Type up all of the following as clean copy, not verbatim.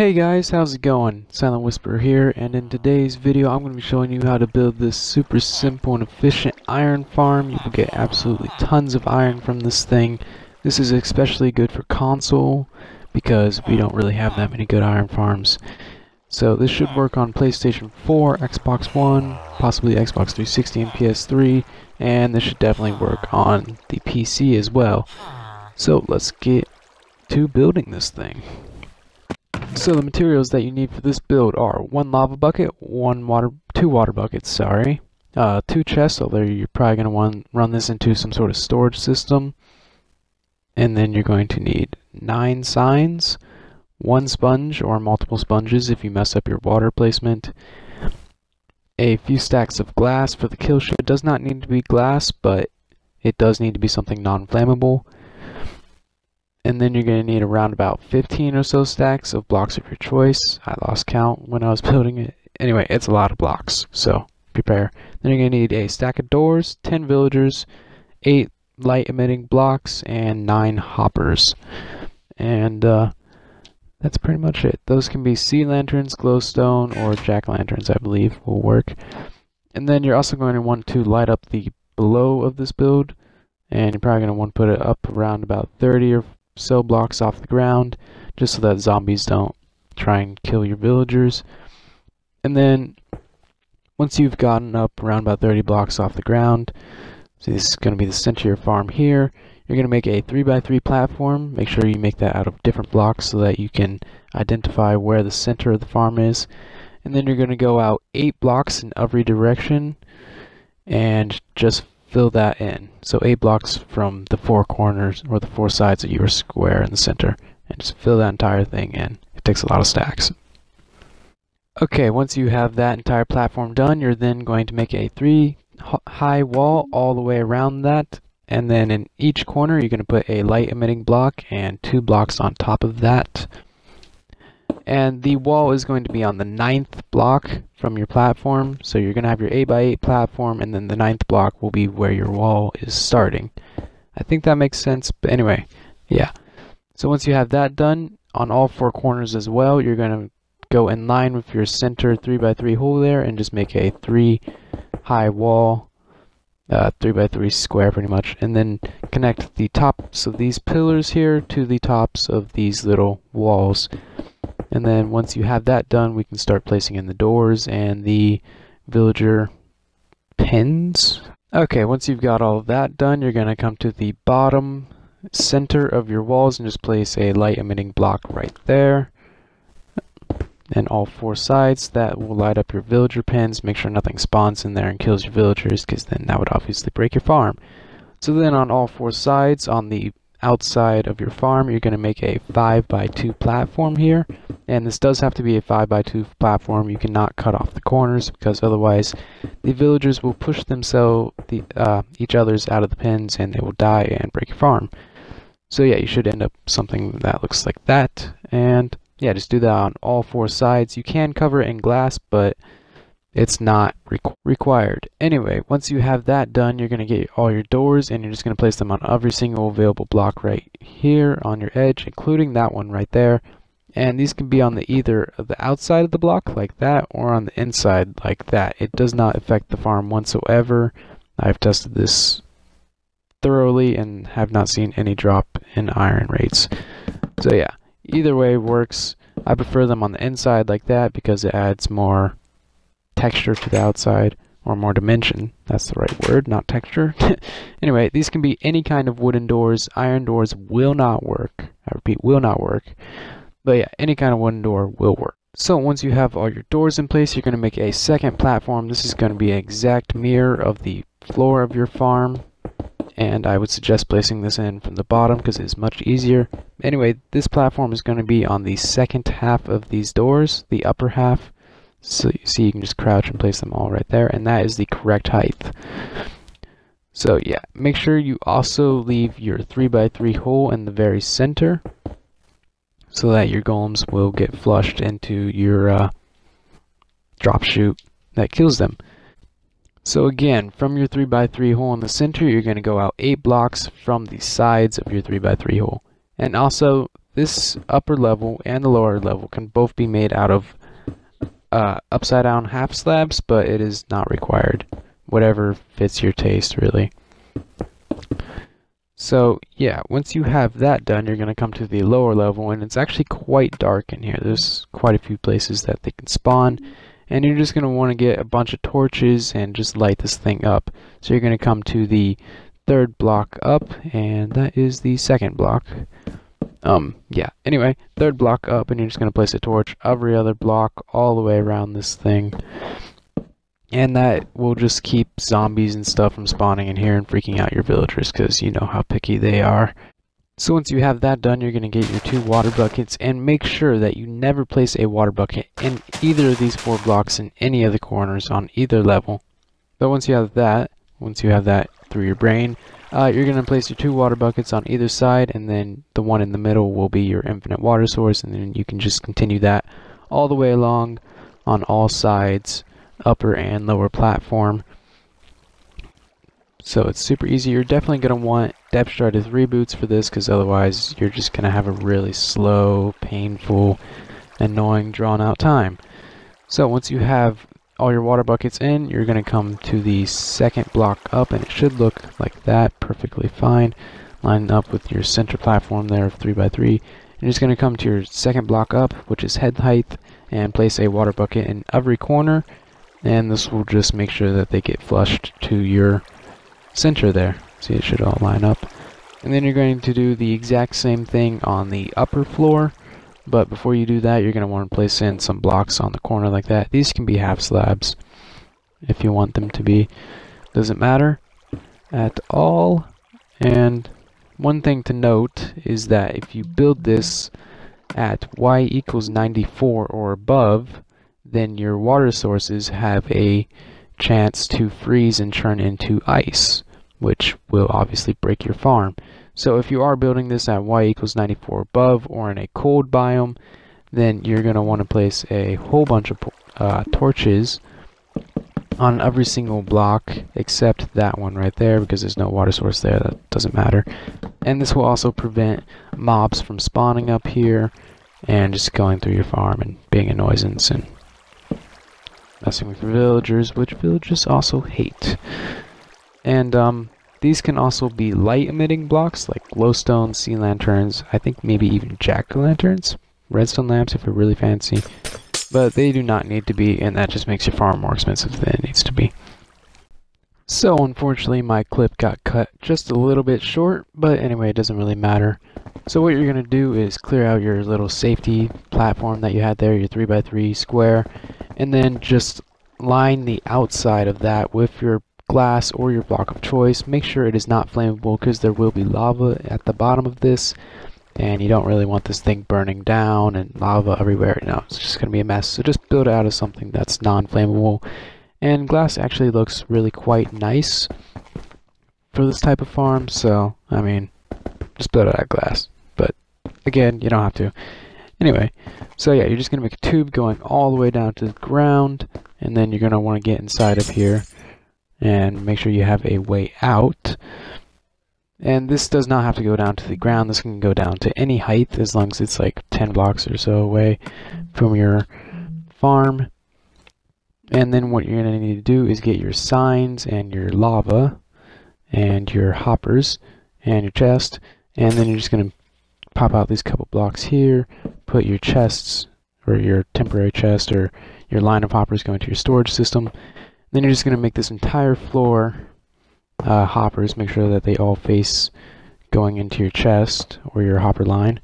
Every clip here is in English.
Hey guys, how's it going? Silent Whisperer here, and in today's video I'm going to be showing you how to build this super simple and efficient iron farm. You will get absolutely tons of iron from this thing. This is especially good for console because we don't really have that many good iron farms. So this should work on PlayStation 4, Xbox One, possibly Xbox 360 and PS3, and this should definitely work on the PC as well. So let's get to building this thing. So the materials that you need for this build are one lava bucket, two water buckets, two chests, although you're probably going to want to run this into some sort of storage system. And then you're going to need 9 signs, one sponge or multiple sponges if you mess up your water placement, a few stacks of glass for the kill ship. It does not need to be glass, but it does need to be something non-flammable. And then you're going to need around about 15 or so stacks of blocks of your choice. I lost count when I was building it. Anyway, it's a lot of blocks, so prepare. Then you're going to need a stack of doors, 10 villagers, 8 light emitting blocks, and 9 hoppers. And that's pretty much it. Those can be sea lanterns, glowstone, or jack-lanterns, I believe, will work. And then you're also going to want to light up the below of this build. And you're probably going to want to put it up around about 30 or so blocks off the ground, just so that zombies don't try and kill your villagers. And then once you've gotten up around about 30 blocks off the ground, so this is going to be the center of your farm here, you're going to make a 3x3 platform. Make sure you make that out of different blocks so that you can identify where the center of the farm is. And then you're going to go out 8 blocks in every direction and just fill that in. So 8 blocks from the 4 corners or the 4 sides of your square in the center, and just fill that entire thing in. It takes a lot of stacks. Okay, once you have that entire platform done, you're then going to make a 3 high wall all the way around that, and then in each corner you're going to put a light emitting block and 2 blocks on top of that. And the wall is going to be on the 9th block from your platform. So you're going to have your 8x8 platform, and then the 9th block will be where your wall is starting. I think that makes sense, but anyway, yeah. So once you have that done, on all 4 corners as well, you're going to go in line with your center 3x3 hole there and just make a 3 high wall, 3x3 square pretty much, and then connect the tops of these pillars here to the tops of these little walls. And then once you have that done, we can start placing in the doors and the villager pins. Okay, once you've got all of that done, you're going to come to the bottom center of your walls and just place a light emitting block right there. And all 4 sides, that will light up your villager pins. Make sure nothing spawns in there and kills your villagers, because then that would obviously break your farm. So then on all 4 sides, on the outside of your farm, you're going to make a 5x2 platform here, and this does have to be a 5x2 platform. You cannot cut off the corners, because otherwise the villagers will push themselves each other's out of the pins and they will die and break your farm. So yeah, you should end up something that looks like that, and yeah, just do that on all 4 sides. You can cover it in glass, but it's not required. Anyway, once you have that done, you're going to get all your doors, and you're just going to place them on every single available block right here on your edge, including that one right there. And these can be on either the outside of the block like that, or on the inside like that. It does not affect the farm whatsoever. I've tested this thoroughly and have not seen any drop in iron rates. So yeah, either way works. I prefer them on the inside like that because it adds more texture to the outside, or more dimension. That's the right word, not texture. Anyway, these can be any kind of wooden doors. Iron doors will not work. I repeat, will not work. But yeah, any kind of wooden door will work. So once you have all your doors in place, you're going to make a second platform. This is going to be an exact mirror of the floor of your farm, and I would suggest placing this in from the bottom because it is much easier. Anyway, this platform is going to be on the second half of these doors, the upper half. So you see, you can just crouch and place them all right there, and that is the correct height. So yeah, make sure you also leave your 3x3 hole in the very center so that your golems will get flushed into your drop chute that kills them. So again, from your 3x3 hole in the center, you're going to go out 8 blocks from the sides of your 3x3 hole. And also, this upper level and the lower level can both be made out of upside down half slabs, but it is not required. Whatever fits your taste, really. So yeah, once you have that done, you're going to come to the lower level, and it's actually quite dark in here. There's quite a few places that they can spawn, and you're just going to want to get a bunch of torches and just light this thing up. So you're going to come to the third block up, and that is the second block. Yeah, anyway, third block up, and you're just going to place a torch every other block all the way around this thing. And that will just keep zombies and stuff from spawning in here and freaking out your villagers, because you know how picky they are. So once you have that done, you're going to get your 2 water buckets, and make sure that you never place a water bucket in either of these 4 blocks in any of the corners on either level. But once you have that through your brain, you're going to place your 2 water buckets on either side, and then the one in the middle will be your infinite water source, and then you can just continue that all the way along on all sides, upper and lower platform. So it's super easy. You're definitely going to want depth started reboots for this, because otherwise you're just going to have a really slow, painful, annoying, drawn out time. So once you have all your water buckets in, you're going to come to the second block up, and it should look like that, perfectly fine. Line up with your center platform there of 3x3. You're just going to come to your second block up, which is head height, and place a water bucket in every corner, and this will just make sure that they get flushed to your center there. See, it should all line up. And then you're going to do the exact same thing on the upper floor, but before you do that, you're going to want to place in some blocks on the corner like that. These can be half slabs if you want them to be. Doesn't matter at all. And one thing to note is that if you build this at y equals 94 or above, then your water sources have a chance to freeze and turn into ice, which will obviously break your farm. So if you are building this at y equals 94 above or in a cold biome, then you're going to want to place a whole bunch of torches on every single block except that one right there, because there's no water source there. That doesn't matter. And this will also prevent mobs from spawning up here and just going through your farm and being a nuisance and messing with your villagers, which villagers also hate. And these can also be light emitting blocks like glowstone, sea lanterns, I think maybe even jack-o'-lanterns, redstone lamps if you're really fancy, but they do not need to be, and that just makes your farm more expensive than it needs to be. So unfortunately my clip got cut just a little bit short, but anyway, it doesn't really matter. So what you're going to do is clear out your little safety platform that you had there, your 3x3 square, and then just line the outside of that with your glass or your block of choice. Make sure it is not flammable, because there will be lava at the bottom of this, and you don't really want this thing burning down and lava everywhere. No, it's just going to be a mess. So just build it out of something that's non-flammable. And glass actually looks really quite nice for this type of farm, so I mean, just build it out of glass. But again, you don't have to. Anyway, so yeah, you're just going to make a tube going all the way down to the ground, and then you're going to want to get inside of here and make sure you have a way out. And this does not have to go down to the ground. This can go down to any height as long as it's like 10 blocks or so away from your farm. And then what you're going to need to do is get your signs and your lava and your hoppers and your chest, and then you're just going to pop out these couple blocks here, put your chests or your temporary chest or your line of hoppers going to your storage system. Then you're just going to make this entire floor hoppers, make sure that they all face going into your chest or your hopper line.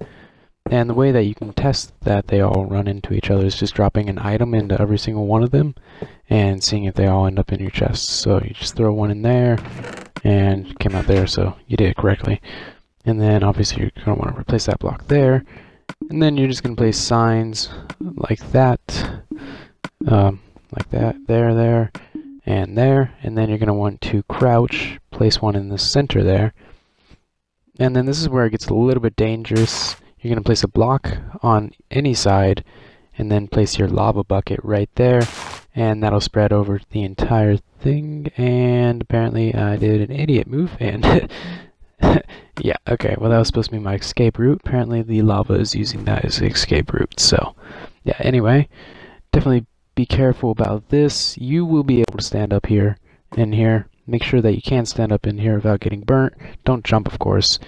And the way that you can test that they all run into each other is just dropping an item into every single one of them and seeing if they all end up in your chest. So you just throw one in there and it came out there, so you did it correctly. And then obviously you're going to want to replace that block there. And then you're just going to place signs like that, there, and there. And then you're going to want to crouch, place one in the center there. And then this is where it gets a little bit dangerous. You're going to place a block on any side and then place your lava bucket right there, and that'll spread over the entire thing. And apparently I did an idiot move and Yeah, okay, well that was supposed to be my escape route. Apparently the lava is using that as the escape route, so yeah, anyway, definitely be careful about this. You will be able to stand up here, in here. Make sure that you can stand up in here without getting burnt. Don't jump, of course.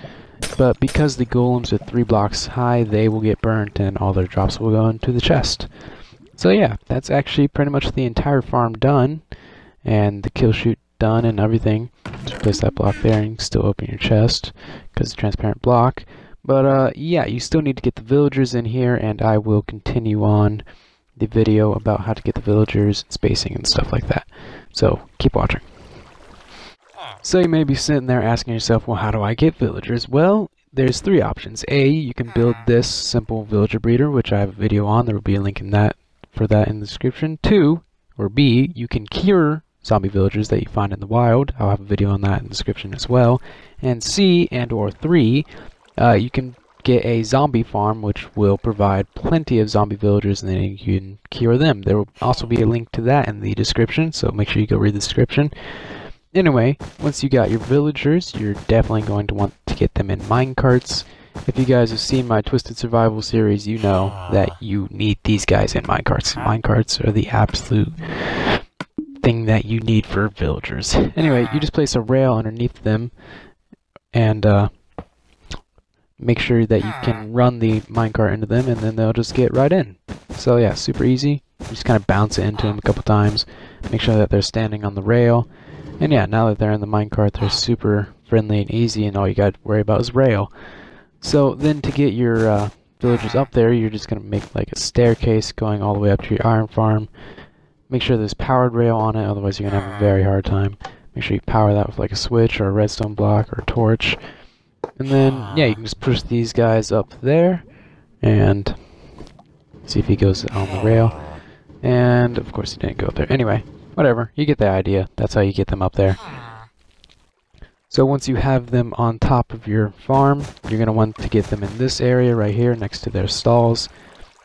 But because the golems are 3 blocks high, they will get burnt and all their drops will go into the chest. So yeah, that's actually pretty much the entire farm done. And the kill shoot done and everything. Just place that block there and you can still open your chest because it's a transparent block. But yeah, you still need to get the villagers in here, and I will continue on the video about how to get the villagers, spacing and stuff like that. So keep watching. So you may be sitting there asking yourself, well, how do I get villagers? Well, there's 3 options. A, you can build this simple villager breeder, which I have a video on. There will be a link in that for that in the description. 2, or B, you can cure zombie villagers that you find in the wild. I'll have a video on that in the description as well. And C and or 3, you can get a zombie farm which will provide plenty of zombie villagers, and then you can cure them. There will also be a link to that in the description, so make sure you go read the description. Anyway, once you got your villagers, you're definitely going to want to get them in minecarts. If you guys have seen my Twisted Survival series, you know that you need these guys in minecarts. Minecarts are the absolute thing that you need for villagers. Anyway, you just place a rail underneath them and make sure that you can run the minecart into them, and then they'll just get right in. So yeah, super easy. You just kind of bounce it into them a couple times. Make sure that they're standing on the rail. And yeah, now that they're in the minecart, they're super friendly and easy, and all you got to worry about is rail. So then to get your villagers up there, you're just going to make like a staircase going all the way up to your iron farm. Make sure there's powered rail on it, otherwise you're going to have a very hard time. Make sure you power that with like a switch or a redstone block or a torch. And then, yeah, you can just push these guys up there and see if he goes on the rail. And of course he didn't go up there. Anyway, whatever, you get the idea. That's how you get them up there. So once you have them on top of your farm, you're going to want to get them in this area right here next to their stalls.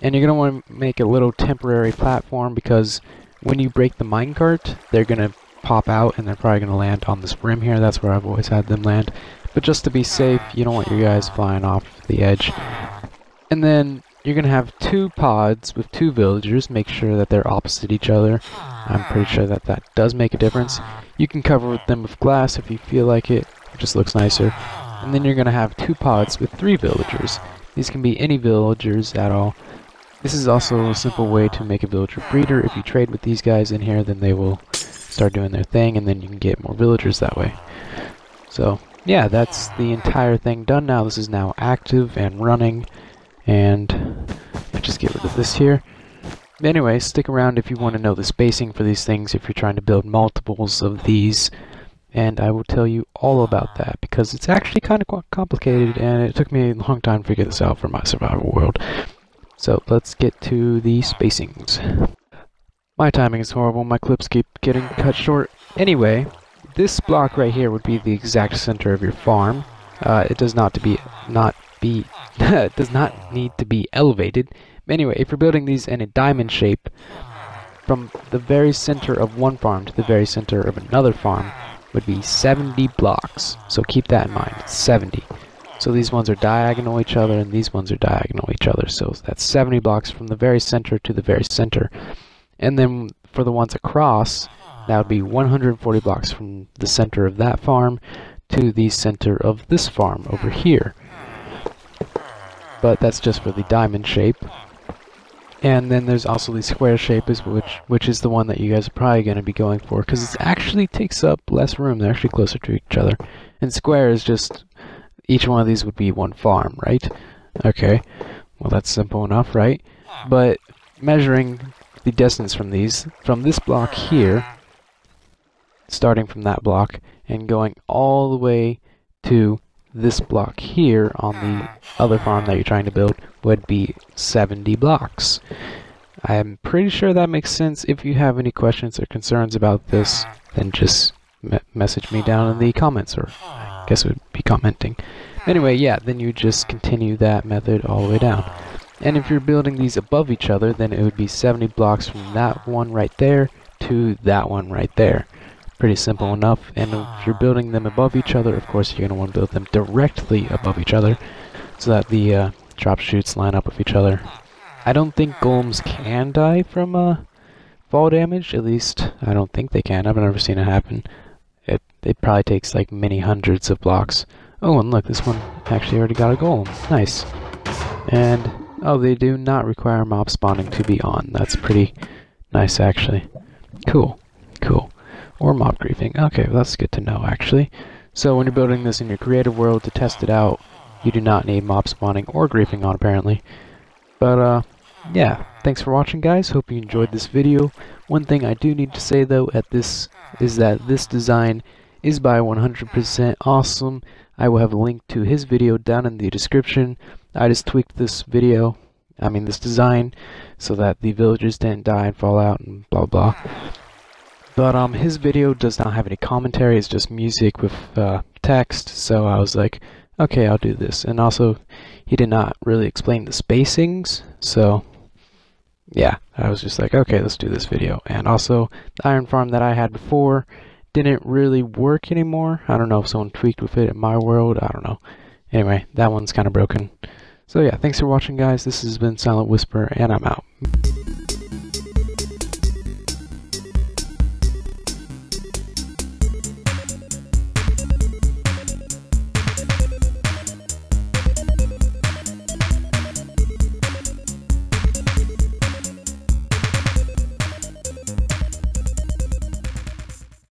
And you're going to want to make a little temporary platform, because when you break the minecart, they're going to pop out and they're probably going to land on this rim here. That's where I've always had them land. But just to be safe, you don't want your guys flying off the edge. And then you're going to have 2 pods with 2 villagers. Make sure that they're opposite each other. I'm pretty sure that that does make a difference. You can cover them with glass if you feel like it. It just looks nicer. And then you're going to have 2 pods with 3 villagers. These can be any villagers at all. This is also a simple way to make a villager breeder. If you trade with these guys in here, then they will start doing their thing, and then you can get more villagers that way. So yeah, that's the entire thing done now. This is now active and running, and I just get rid of this here. Anyway, stick around if you want to know the spacing for these things, if you're trying to build multiples of these, and I will tell you all about that, because it's actually kind of quite complicated, and it took me a long time to figure this out for my survival world. So let's get to the spacings. My timing is horrible, my clips keep getting cut short. Anyway, this block right here would be the exact center of your farm. It does not it does not need to be elevated. Anyway, if you're building these in a diamond shape, from the very center of one farm to the very center of another farm would be 70 blocks. So keep that in mind, 70. So these ones are diagonal each other, and these ones are diagonal each other. So that's 70 blocks from the very center to the very center. And then for the ones across, that would be 140 blocks from the center of that farm to the center of this farm over here. But that's just for the diamond shape. And then there's also the square shape, which is the one that you guys are probably going to be going for, because it actually takes up less room. They're actually closer to each other. And square is just, each one of these would be one farm, right? Okay, well that's simple enough, right? But measuring the distance from these, from this block here, starting from that block, and going all the way to this block here on the other farm that you're trying to build, would be 70 blocks. I'm pretty sure that makes sense. If you have any questions or concerns about this, then just message me down in the comments, or I guess it would be commenting. Anyway, yeah, then you just continue that method all the way down. And if you're building these above each other, then it would be 70 blocks from that one right there to that one right there. Pretty simple enough. And if you're building them above each other, of course you're going to want to build them directly above each other so that the drop chutes line up with each other. I don't think golems can die from fall damage. At least I don't think they can. I've never seen it happen. It probably takes like many hundreds of blocks. Oh, and look, this one actually already got a golem. Nice. And oh, they do not require mob spawning to be on. That's pretty nice, actually. Cool. Cool. Or mob griefing. Okay, well, that's good to know, actually. So when you're building this in your creative world to test it out, you do not need mob spawning or griefing on, apparently. But, yeah. Thanks for watching, guys. Hope you enjoyed this video. One thing I do need to say, though, at this is that this design is by 100% Awesome. I will have a link to his video down in the description. I just tweaked this design, so that the villagers didn't die and fall out and blah blah. But his video does not have any commentary. It's just music with text. So I was like, okay, I'll do this. And also, he did not really explain the spacings. So yeah, I was just like, okay, let's do this video. And also, the iron farm that I had before didn't really work anymore. I don't know if someone tweaked with it in my world. I don't know. Anyway, that one's kind of broken. So yeah, thanks for watching, guys. This has been Silent Whisper, and I'm out.